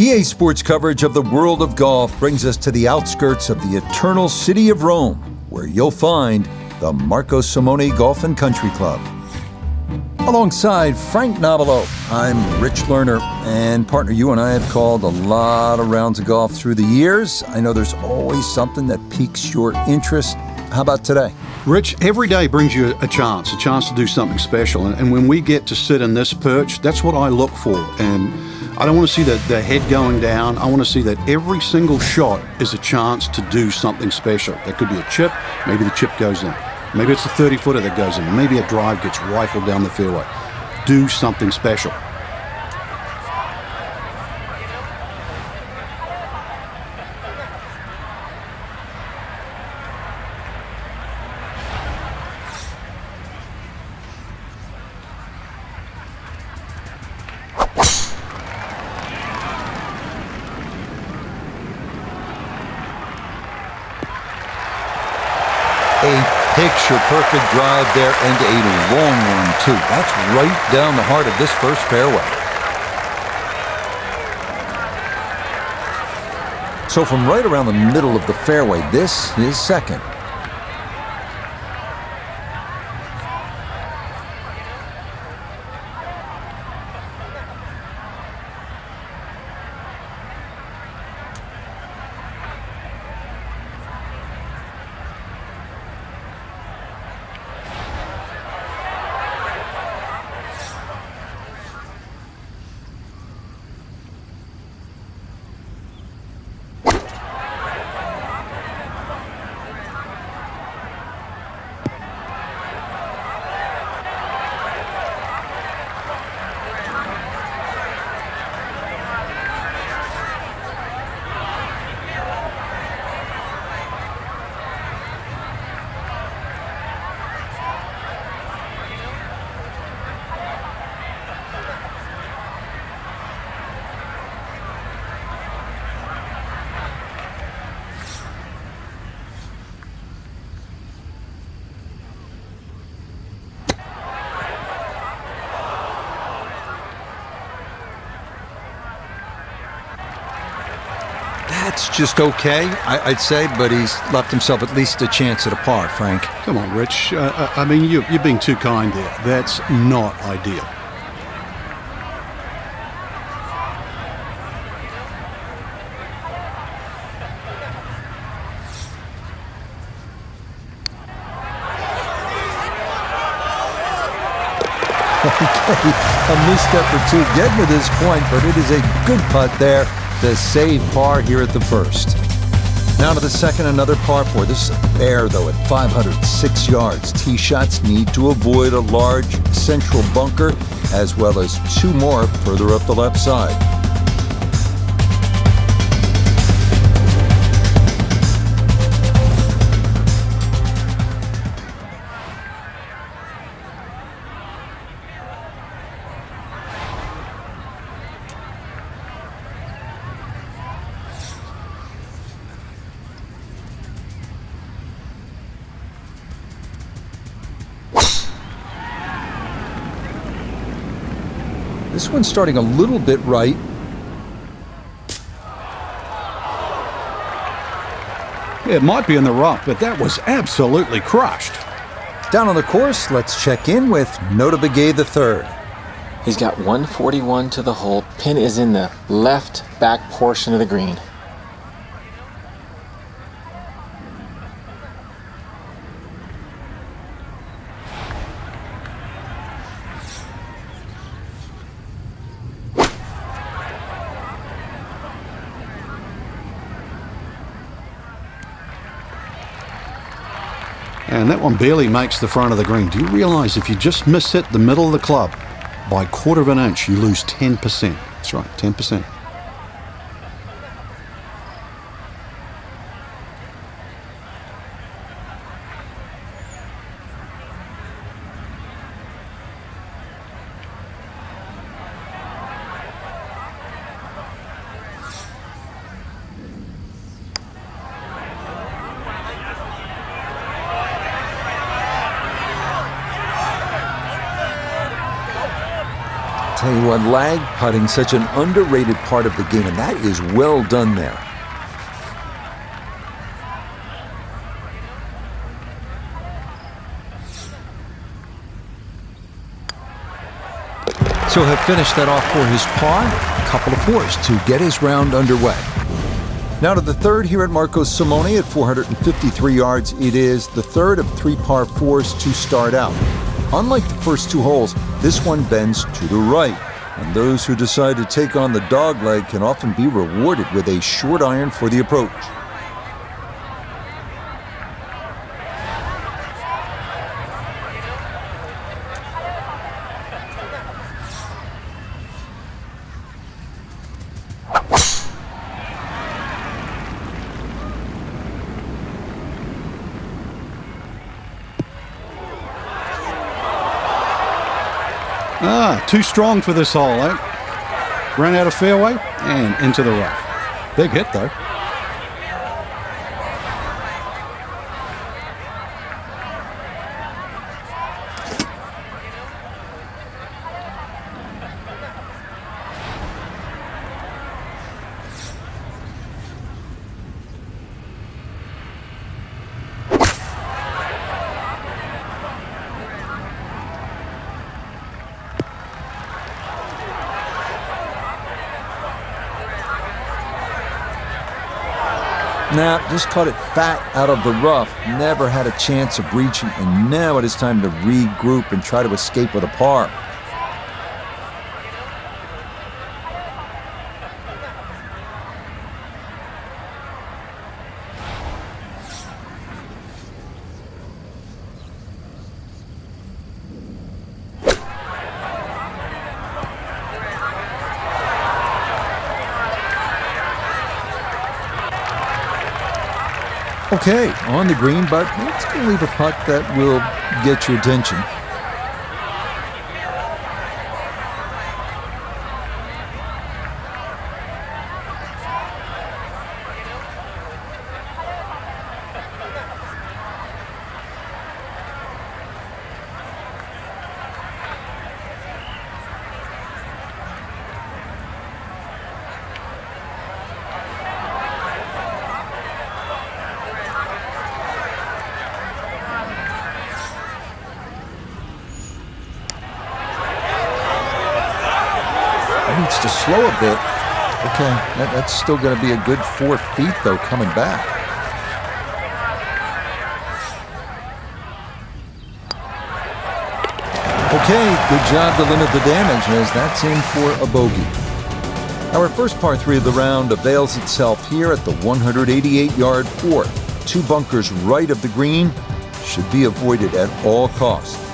EA Sports coverage of the world of golf brings us to the outskirts of the eternal city of Rome, where you'll find the Marco Simone Golf and Country Club. Alongside Frank Nobilo, I'm Rich Lerner, and partner, you and I have called a lot of rounds of golf through the years. I know there's always something that piques your interest. How about today? Rich, every day brings you a chance to do something special. And when we get to sit in this perch, that's what I look for. And I don't want to see the head going down. I want to see that every single shot is a chance to do something special. That could be a chip. Maybe the chip goes in. Maybe it's a 30-footer that goes in. Maybe a drive gets rifled down the fairway. Do something special. Picture-perfect drive there, and a long one, too. That's right down the heart of this first fairway. So from right around the middle of the fairway, this is second. That's just okay, I'd say, but he's left himself at least a chance at a par, Frank. Come on, Rich. I mean, you're being too kind there. That's not ideal. Okay, a misstep or two getting to this point, but it is a good putt there to save par here at the first. Now to the second, another par 4. This is a bear, though, at 506 yards. Tee shots need to avoid a large central bunker, as well as two more further up the left side. This one's starting a little bit right. It might be in the rough, but that was absolutely crushed. Down on the course, let's check in with Nota Begay III. He's got 141 to the hole. Pin is in the left back portion of the green. And that one barely makes the front of the green. Do you realize if you just miss hit the middle of the club by a quarter of an inch, you lose 10%? That's right, 10%. Tell you what, lag putting, such an underrated part of the game, and that is well done there. So he'll finish that off for his par. A couple of fours to get his round underway. Now to the third here at Marco Simone at 453 yards. It is the third of 3 par 4s to start out. Unlike the first 2 holes, this one bends to the right. And those who decide to take on the dogleg can often be rewarded with a short iron for the approach. Too strong for this hole, eh? Ran out of fairway and into the rough. Big hit, though. Now, just caught it fat out of the rough. Never had a chance of reaching, and now it is time to regroup and try to escape with a par. Okay, on the green, but it's going to leave a putt that will get your attention. Needs to slow a bit. Okay, that's still going to be a good 4 feet, though, coming back. Okay, good job to limit the damage, as that's in for a bogey. Our first par 3 of the round avails itself here at the 188-yard fourth. 2 bunkers right of the green should be avoided at all costs.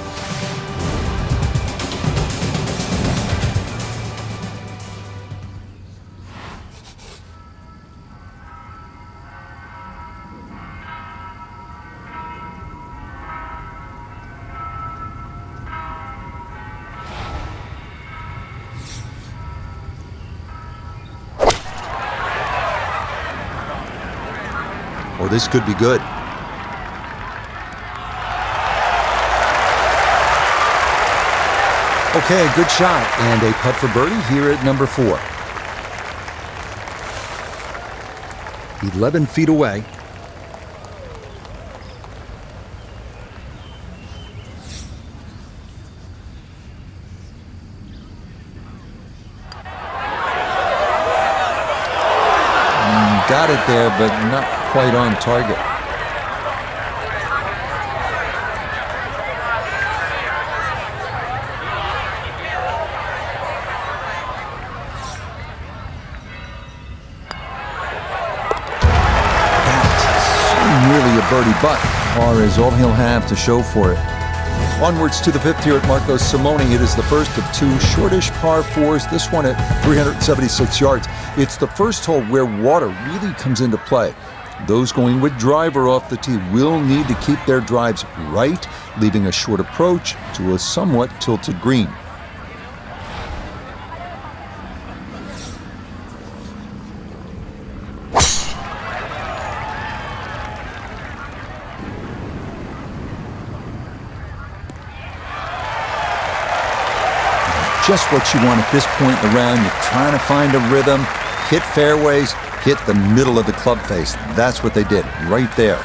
Oh, this could be good. Okay, good shot, and a putt for birdie here at number 4. 11 feet away. Got it there, but not quite on target. That's nearly a birdie, but par is all he'll have to show for it. Onwards to the 5th here at Marco Simone. It is the first of 2 shortish par 4s, this one at 376 yards. It's the first hole where water really comes into play. Those going with driver off the tee will need to keep their drives right, leaving a short approach to a somewhat tilted green. just what you want at this point in the round. You're trying to find a rhythm, hit fairways, hit the middle of the club face. That's what they did right there.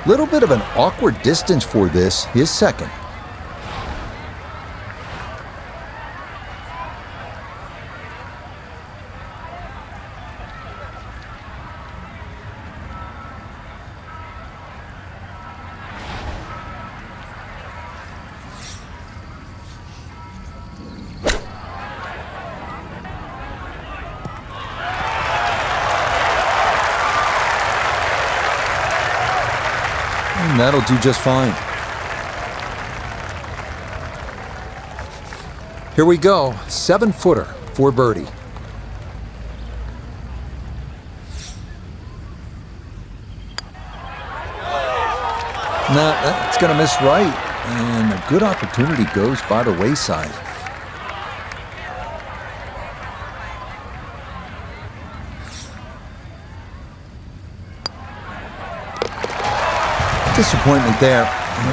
Little bit of an awkward distance for this, his second. And that'll do just fine. Here we go, 7-footer for birdie. Nah, that's gonna miss right, and a good opportunity goes by the wayside. Disappointment there.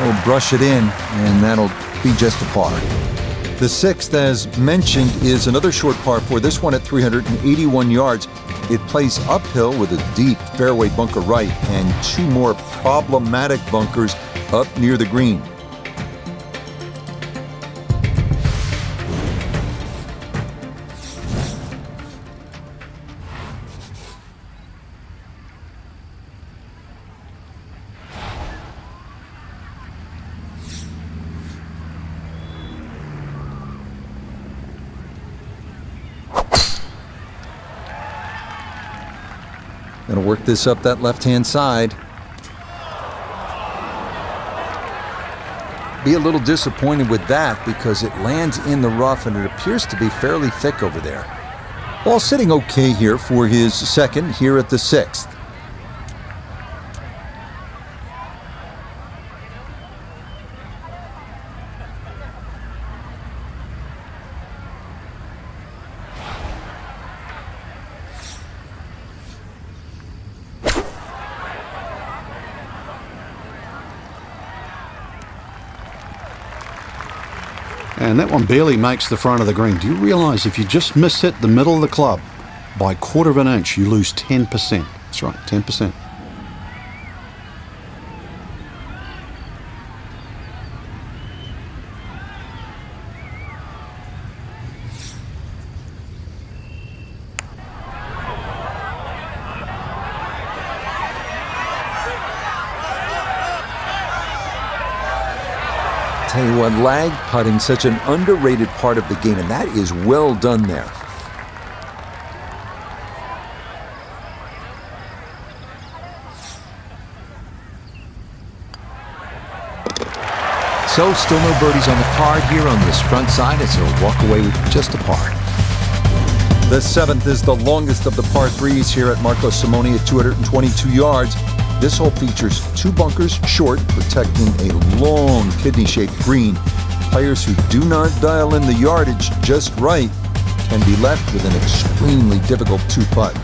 He'll brush it in, and that'll be just a par. The sixth, as mentioned, is another short par for this one at 381 yards. It plays uphill with a deep fairway bunker right and two more problematic bunkers up near the green. Gonna work this up that left-hand side. Be a little disappointed with that because it lands in the rough and it appears to be fairly thick over there. Ball sitting okay here for his second here at the sixth. And that one barely makes the front of the green. Do you realize if you just miss-hit the middle of the club by 1/4 of an inch, you lose 10%? That's right, 10%. Tell you what, lag putting, such an underrated part of the game, and that is well done there. So still no birdies on the card here on this front side, as he'll walk away with just a par. The seventh is the longest of the par threes here at Marco Simone at 222 yards. This hole features two bunkers short, protecting a long kidney-shaped green. Players who do not dial in the yardage just right can be left with an extremely difficult two-putt.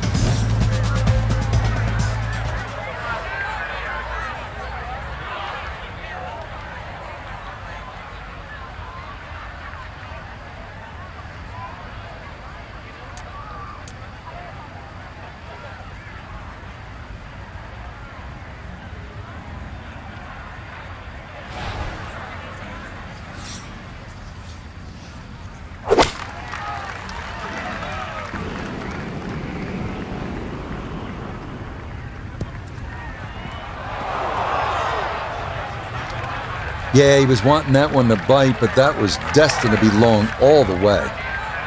Yeah, he was wanting that one to bite, but that was destined to be long all the way.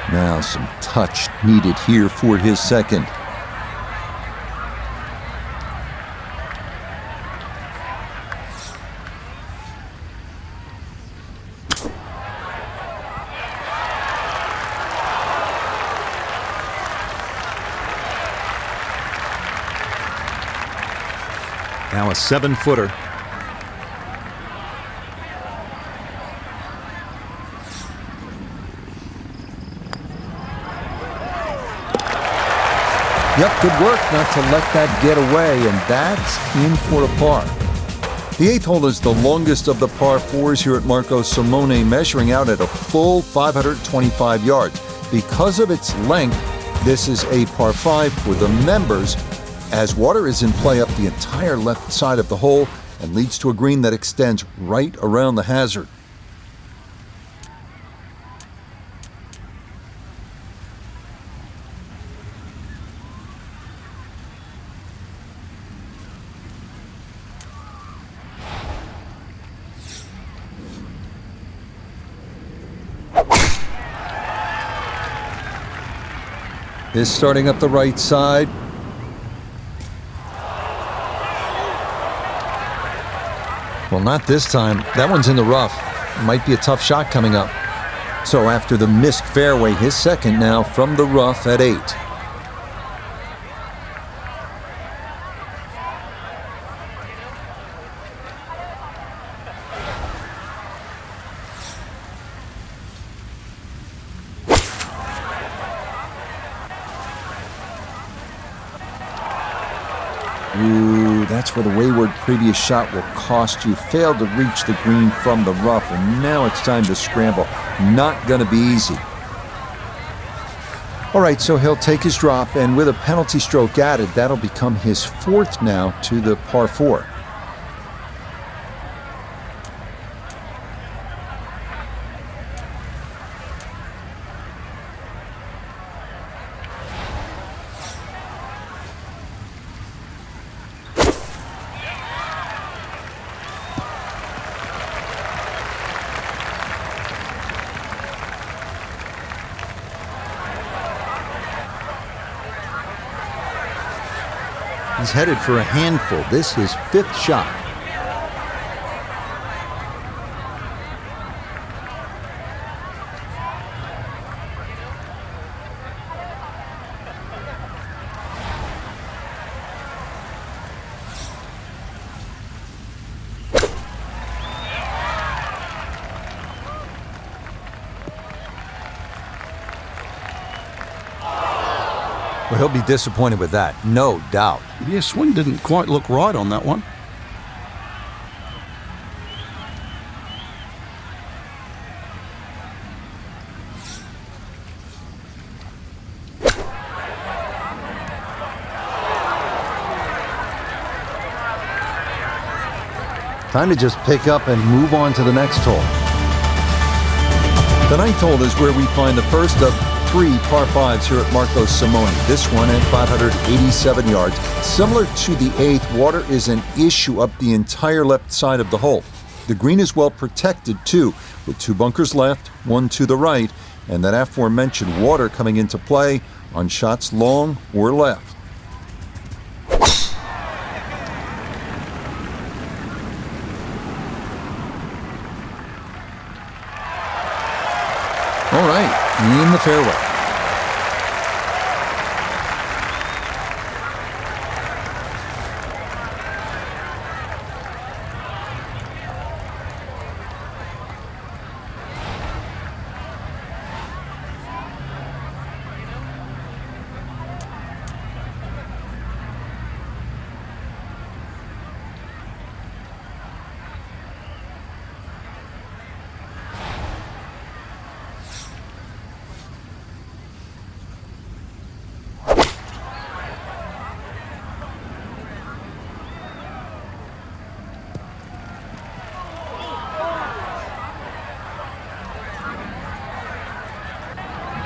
Now some touch needed here for his second. Now a 7-footer. Yep, good work not to let that get away, and that's in for a par. The 8th hole is the longest of the par 4s here at Marco Simone, measuring out at a full 525 yards. Because of its length, this is a par 5 for the members, as water is in play up the entire left side of the hole and leads to a green that extends right around the hazard. Is starting up the right side. Well, not this time. That one's in the rough. Might be a tough shot coming up. So after the missed fairway, his second now from the rough at 8. Ooh, that's where the wayward previous shot will cost you. Failed to reach the green from the rough, and now it's time to scramble. Not going to be easy. All right, so he'll take his drop, and with a penalty stroke added, that'll become his 4th now to the par 4. He's headed for a handful. This is his 5th shot. Well, he'll be disappointed with that, no doubt. Yeah, swing didn't quite look right on that one. Time to just pick up and move on to the next hole. The 9th hole is where we find the first of 3 par 5s here at Marco Simone. This one at 587 yards. Similar to the 8th, water is an issue up the entire left side of the hole. The green is well protected too, with 2 bunkers left, 1 to the right, and that aforementioned water coming into play on shots long or left. All right, in the fairway.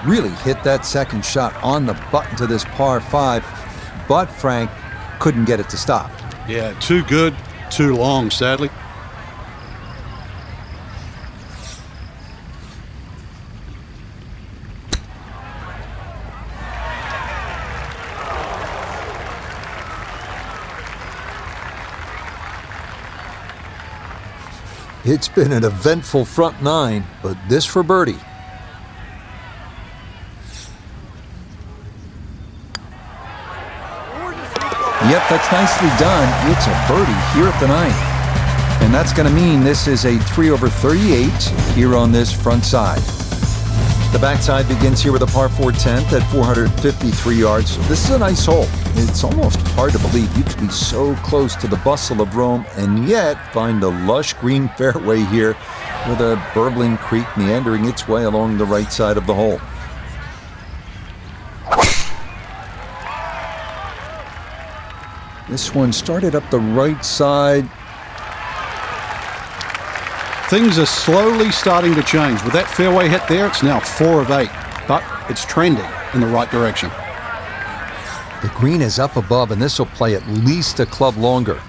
Really hit that second shot on the button to this par 5, but Frank couldn't get it to stop. Yeah, too good, too long, sadly. It's been an eventful front 9, but this for birdie. Yep, that's nicely done. It's a birdie here at the 9th. And that's going to mean this is a 3 over 38 here on this front side. The backside begins here with a par 4 10th at 453 yards. This is a nice hole. It's almost hard to believe you could be so close to the bustle of Rome and yet find a lush green fairway here with a burbling creek meandering its way along the right side of the hole. This one started up the right side. Things are slowly starting to change. With that fairway hit there, it's now 4 of 8, but it's trending in the right direction. The green is up above, and this will play at least a club longer.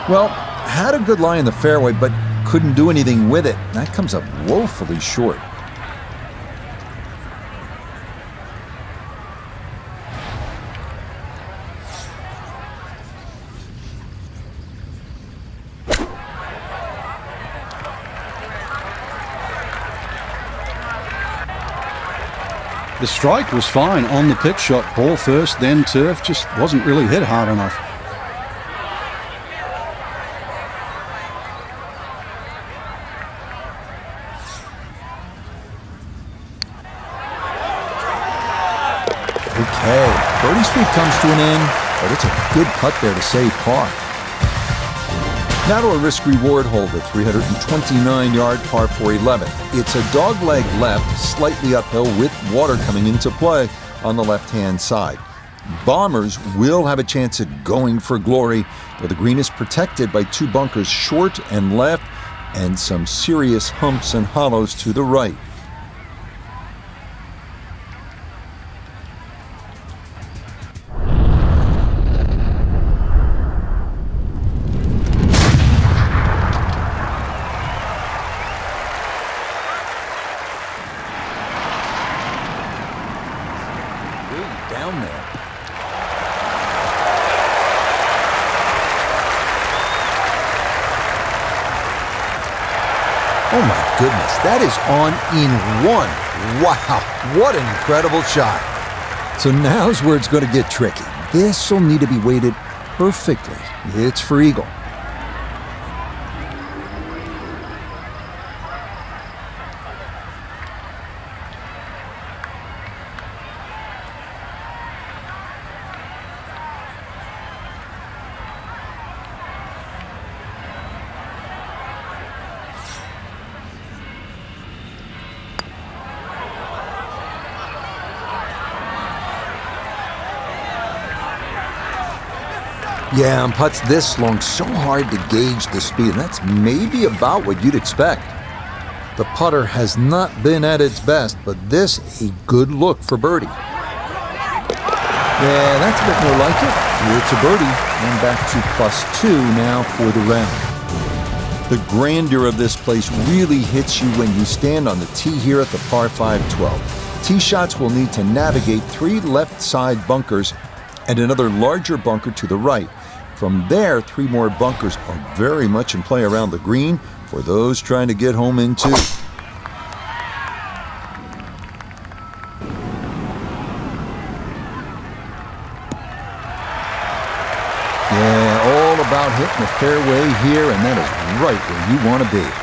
Well, had a good lie in the fairway, but couldn't do anything with it. That comes up woefully short. The strike was fine on the pitch shot. Ball first, then turf. Just wasn't really hit hard enough. Okay, birdie streak comes to an end, but it's a good putt there to save par. Now to a risk-reward hole, the 329-yard par 411. It's a dogleg left, slightly uphill with water coming into play on the left-hand side. Bombers will have a chance at going for glory, though the green is protected by 2 bunkers short and left and some serious humps and hollows to the right. Down there. Oh my goodness, that is on in one. Wow, what an incredible shot. So now's where it's going to get tricky. This will need to be weighted perfectly. It's for eagle. Yeah, on putts this long, so hard to gauge the speed, and that's maybe about what you'd expect. The putter has not been at its best, but this a good look for birdie. Yeah, that's a bit more like it. It's a birdie, and back to +2 now for the round. The grandeur of this place really hits you when you stand on the tee here at the par 5-12. Tee shots will need to navigate 3 left side bunkers and another larger bunker to the right. From there, 3 more bunkers are very much in play around the green for those trying to get home in too. Yeah, all about hitting the fairway here, and that is right where you want to be.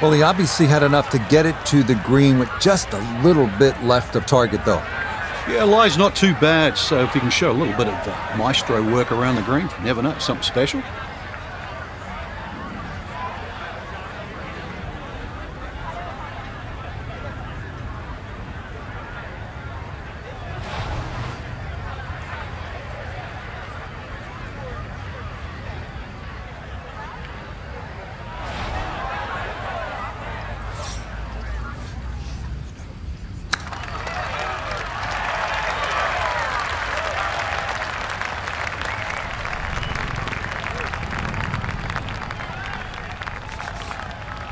Well, he obviously had enough to get it to the green with just a little bit left of target, though. Yeah, lie's not too bad, so if you can show a little bit of maestro work around the green, you never know, something special.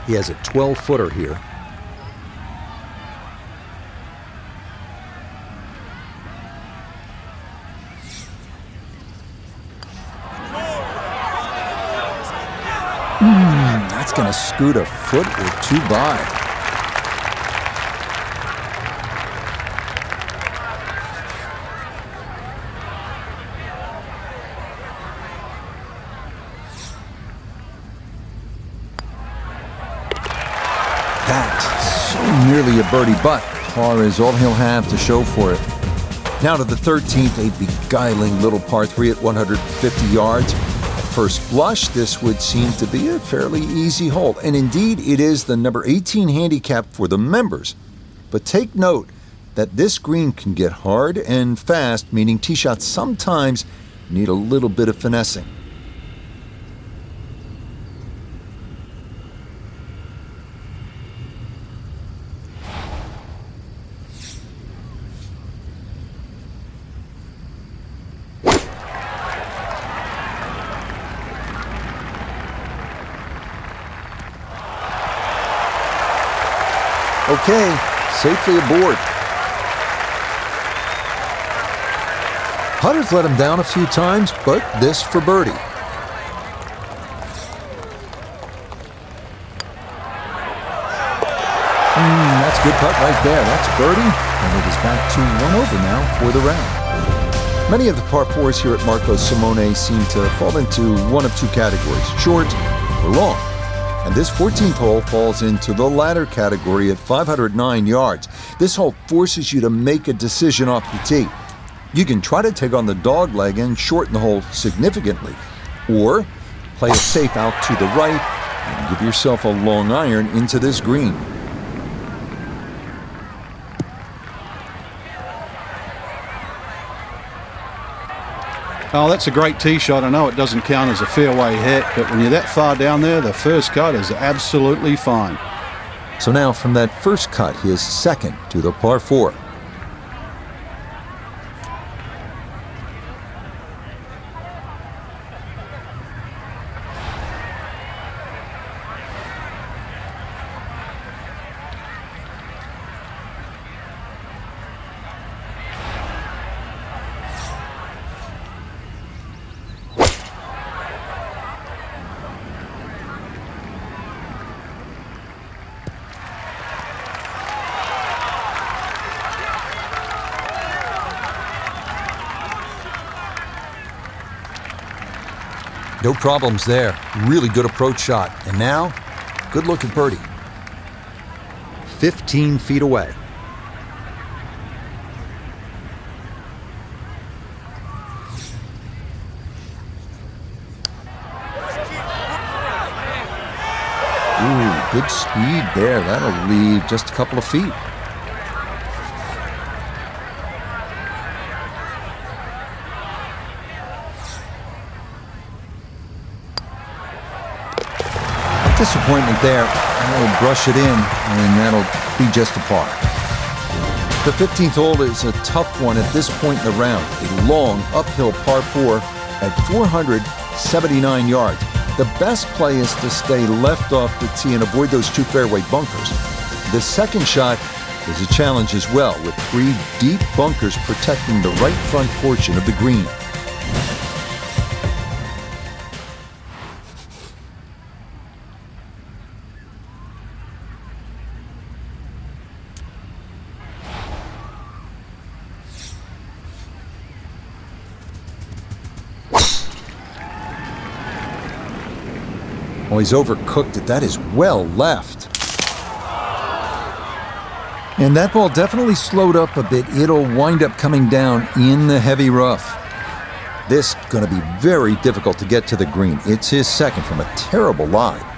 He has a 12-footer here. That's going to scoot a foot or two by. Nearly a birdie, but par is all he'll have to show for it. Now to the 13th, a beguiling little par 3 at 150 yards. At first blush, this would seem to be a fairly easy hole, and indeed it is the number 18 handicap for the members. But take note that this green can get hard and fast, meaning tee shots sometimes need a little bit of finessing. Okay, safely aboard. Putter's let him down a few times, but this for birdie. That's a good putt right there. That's birdie, and it is back to 1 over now for the round. Many of the par 4s here at Marco Simone seem to fall into one of two categories, short or long. And this 14th hole falls into the latter category at 509 yards. This hole forces you to make a decision off the tee. You can try to take on the dog leg and shorten the hole significantly, or play it safe out to the right and give yourself a long iron into this green. Oh, that's a great tee shot. I know it doesn't count as a fairway hit, but when you're that far down there, the first cut is absolutely fine. So now from that first cut, he is second to the par 4. No problems there. Really good approach shot. And now, good look at birdie. 15 feet away. Ooh, good speed there. That'll leave just a couple of feet. Disappointment there. I'll brush it in, and that'll be just a par. The 15th hole is a tough one at this point in the round. A long uphill par 4 at 479 yards. The best play is to stay left off the tee and avoid those two fairway bunkers. The second shot is a challenge as well, with 3 deep bunkers protecting the right front portion of the green. Oh, he's overcooked it. That is well left. And that ball definitely slowed up a bit. It'll wind up coming down in the heavy rough. This is going to be very difficult to get to the green. It's his second from a terrible lie.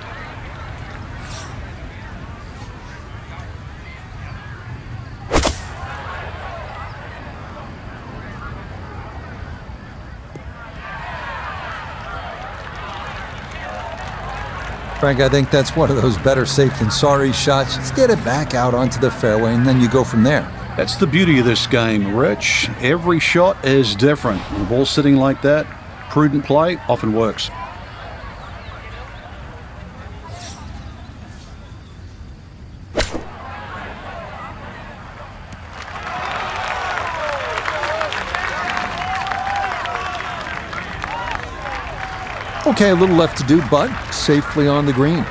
Frank, I think that's one of those better safe than sorry shots. Just get it back out onto the fairway, and then you go from there. That's the beauty of this game, Rich. Every shot is different. When the ball's sitting like that, prudent play often works. Okay, a little left to do, but safely on the green.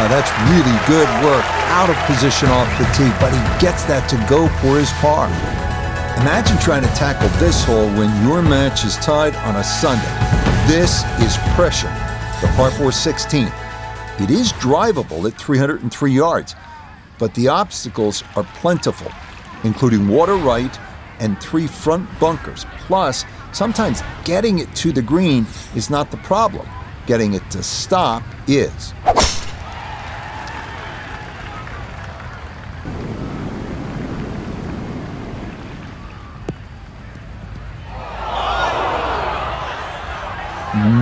That's really good work. Out of position off the tee, but he gets that to go for his par. Imagine trying to tackle this hole when your match is tied on a Sunday. This is pressure. The par 4 16. It is drivable at 303 yards, but the obstacles are plentiful, including water right and 3 front bunkers. Plus, sometimes getting it to the green is not the problem. Getting it to stop is.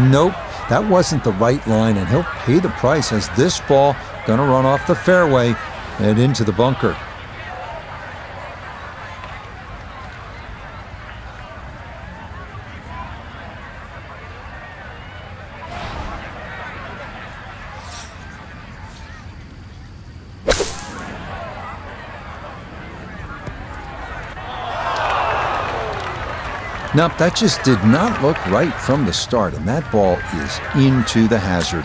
Nope, that wasn't the right line, and he'll pay the price as this ball gonna run off the fairway and into the bunker. Nope, that just did not look right from the start, and that ball is into the hazard.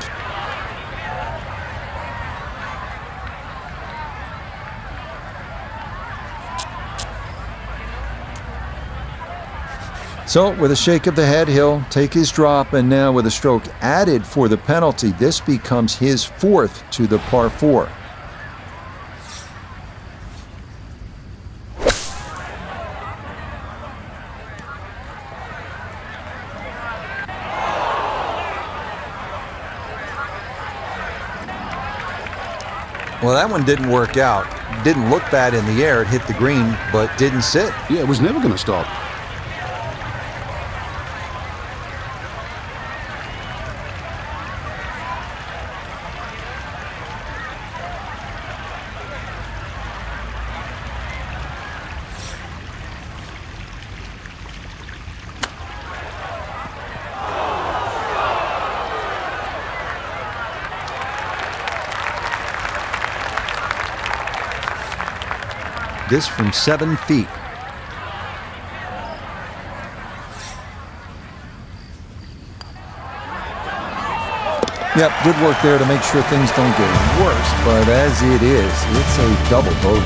So, with a shake of the head, he'll take his drop, and now with a stroke added for the penalty, this becomes his 4th to the par 4. Well, that one didn't work out. Didn't look bad in the air. It hit the green, but didn't sit. Yeah, it was never going to stop. This from 7 feet. Yep, good work there to make sure things don't get worse, but as it is, it's a double bogey.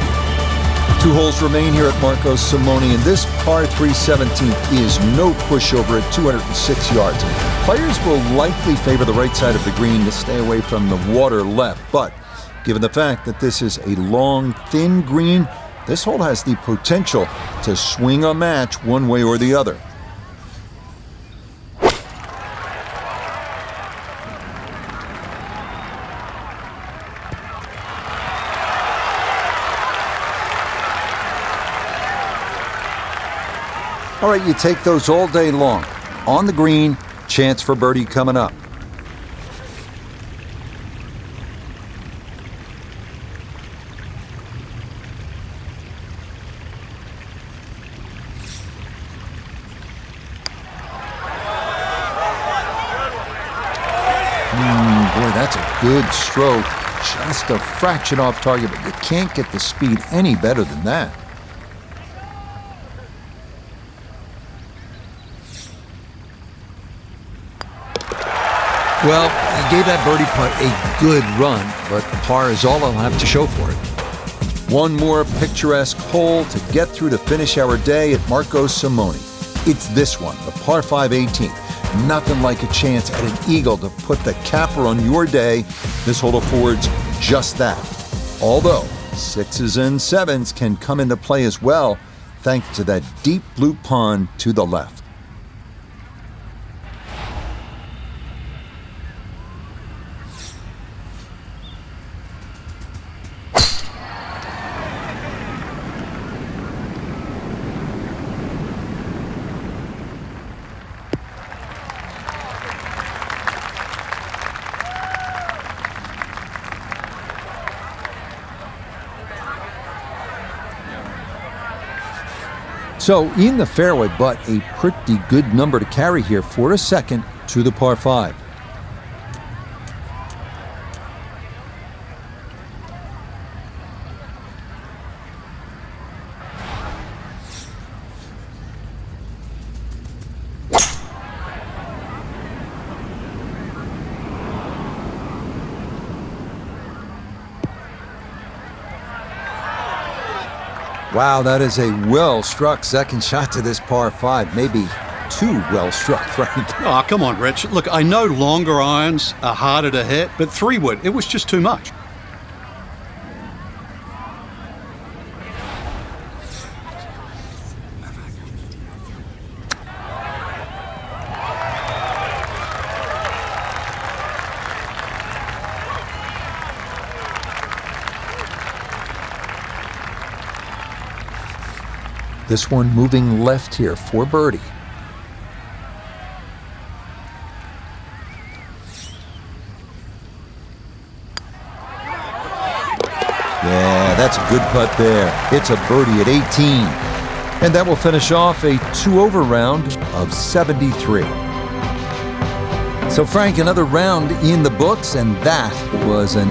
2 holes remain here at Marco Simone, and this par 3 17th is no pushover at 206 yards. Players will likely favor the right side of the green to stay away from the water left, but given the fact that this is a long, thin green, this hole has the potential to swing a match one way or the other. All right, you take those all day long. On the green, chance for birdie coming up. Boy, that's a good stroke. Just a fraction off target, but you can't get the speed any better than that. Well, he gave that birdie putt a good run, but the par is all he'll have to show for it. One more picturesque hole to get through to finish our day at Marco Simone. It's this one, the par 5 18th. Nothing like a chance at an eagle to put the capper on your day. This hole affords just that. Although 6s and 7s can come into play as well, thanks to that deep blue pond to the left. So in the fairway, but a pretty good number to carry here for a second to the par 5. Wow, that is a well-struck second shot to this par 5. Maybe too well-struck, Frank. Oh, come on, Rich. Look, I know longer irons are harder to hit, but 3-wood, it was just too much. This one moving left here for birdie. Yeah, that's a good putt there. It's a birdie at 18. And that will finish off a 2-over round of 73. So Frank, another round in the books, and that was an